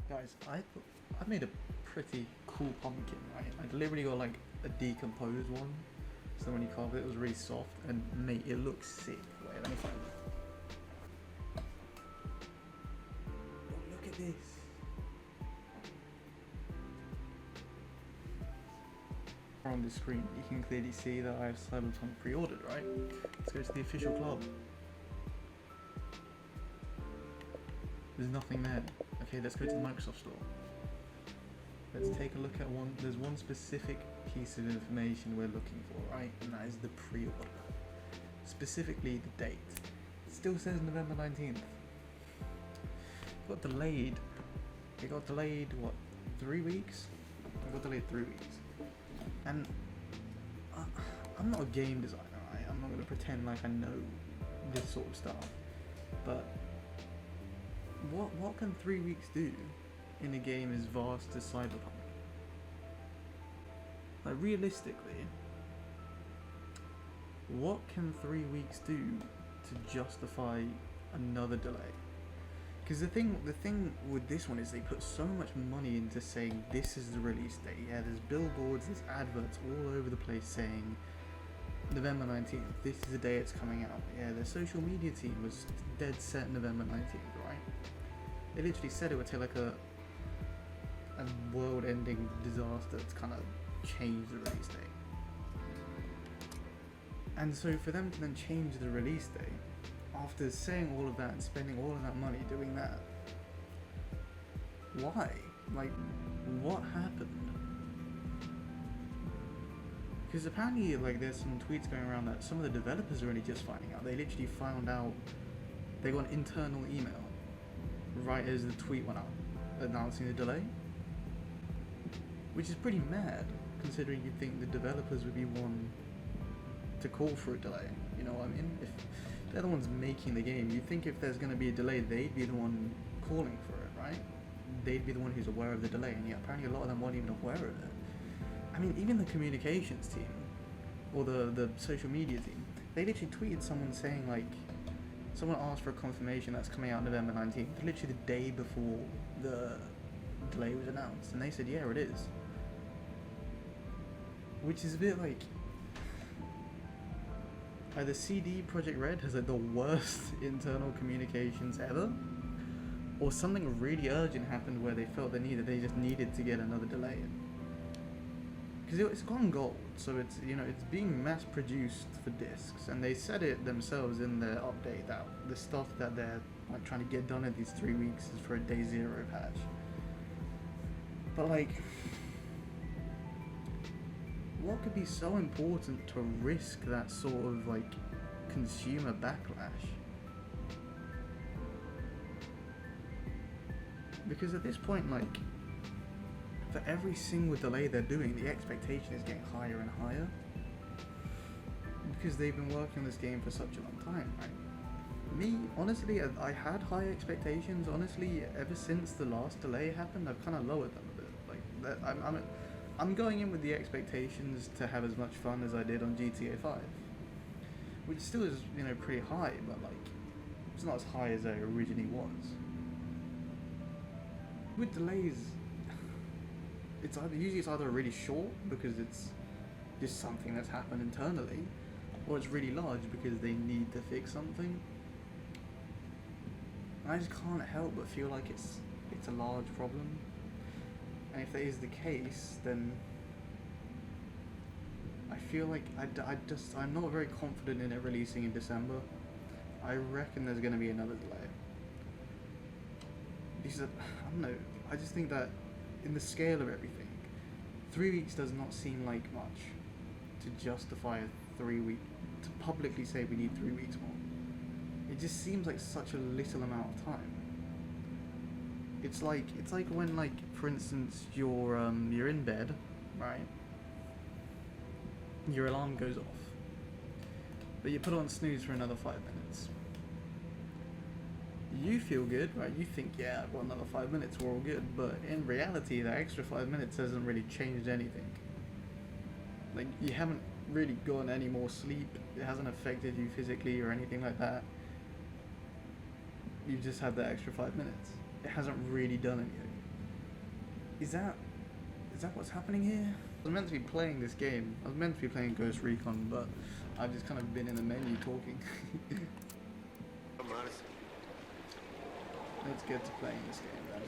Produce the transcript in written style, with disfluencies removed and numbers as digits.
Guys, I made a pretty cool pumpkin, right? I deliberately got like a decomposed one, so when you carve it, it was really soft, and mate, it looks sick. Wait, let me find it. Oh, look at this. On the screen, you can clearly see that I have Cyberpunk pre-ordered, right? Let's go to the official club. There's nothing there. Okay, let's go to the Microsoft store. Let's take a look at one. There's one specific piece of information we're looking for, right? And that is the pre-order. Specifically the date. It still says November 19th. It got delayed. It got delayed, what, 3 weeks? It got delayed 3 weeks. And I'm not a game designer, right? I'm not going to pretend like I know this sort of stuff. But what can 3 weeks do in a game as vast as Cyberpunk? Like, realistically, what can 3 weeks do to justify another delay? Because the thing with this one is they put so much money into saying this is the release date. Yeah, there's billboards, there's adverts all over the place saying November 19th, this is the day it's coming out. Yeah, their social media team was dead set November 19th, right? They literally said it would take like a world-ending disaster to kind of change the release date. And so for them to then change the release date, after saying all of that and spending all of that money doing that, why? Like, what happened? Because apparently, like, there's some tweets going around that some of the developers are only just finding out. They literally found out, they got an internal email right as the tweet went out announcing the delay, which is pretty mad considering you'd think the developers would be one to call for a delay. You know what I mean? If they're the ones making the game, you'd think if there's going to be a delay, they'd be the one calling for it, right? They'd be the one who's aware of the delay, and yet apparently a lot of them weren't even aware of it. I mean, even the communications team, or the social media team, they literally tweeted someone saying, like, someone asked for a confirmation that's coming out November 19th, literally the day before the delay was announced, and they said, yeah, it is. Which is a bit like, either CD Projekt Red has like the worst internal communications ever, or something really urgent happened where they felt they just needed to get another delay in. Because it's gone gold, so it's, you know, it's being mass produced for discs, and they said it themselves in their update that the stuff that they're like trying to get done in these 3 weeks is for a day zero patch. But like, what could be so important to risk that sort of like consumer backlash? Because at this point, like, for every single delay they're doing, the expectation is getting higher and higher. Because they've been working on this game for such a long time, right? Me, honestly, I had high expectations. Honestly, ever since the last delay happened, I've kind of lowered them a bit. Like, that, I'm going in with the expectations to have as much fun as I did on GTA 5, which still is, you know, pretty high, but like, it's not as high as I originally was. With delays, usually it's either really short because it's just something that's happened internally, or it's really large because they need to fix something. And I just can't help but feel like it's a large problem. And if that is the case, then I feel like I'm not very confident in it releasing in December. I reckon there's going to be another delay. Because, I don't know, I just think that in the scale of everything, 3 weeks does not seem like much to justify a 3 week, to publicly say we need 3 weeks more. It just seems like such a little amount of time. It's like when, like, for instance, you're in bed, right? Your alarm goes off, but you put on snooze for another 5 minutes. You feel good, right? You think, yeah, I've got another 5 minutes, we're all good. But in reality, that extra 5 minutes hasn't really changed anything. Like, you haven't really gotten any more sleep. It hasn't affected you physically or anything like that. You've just had that extra 5 minutes. It hasn't really done anything. Is that what's happening here? I was meant to be playing this game. I was meant to be playing Ghost Recon, but I've just kind of been in the menu talking. Let's get to playing this game then.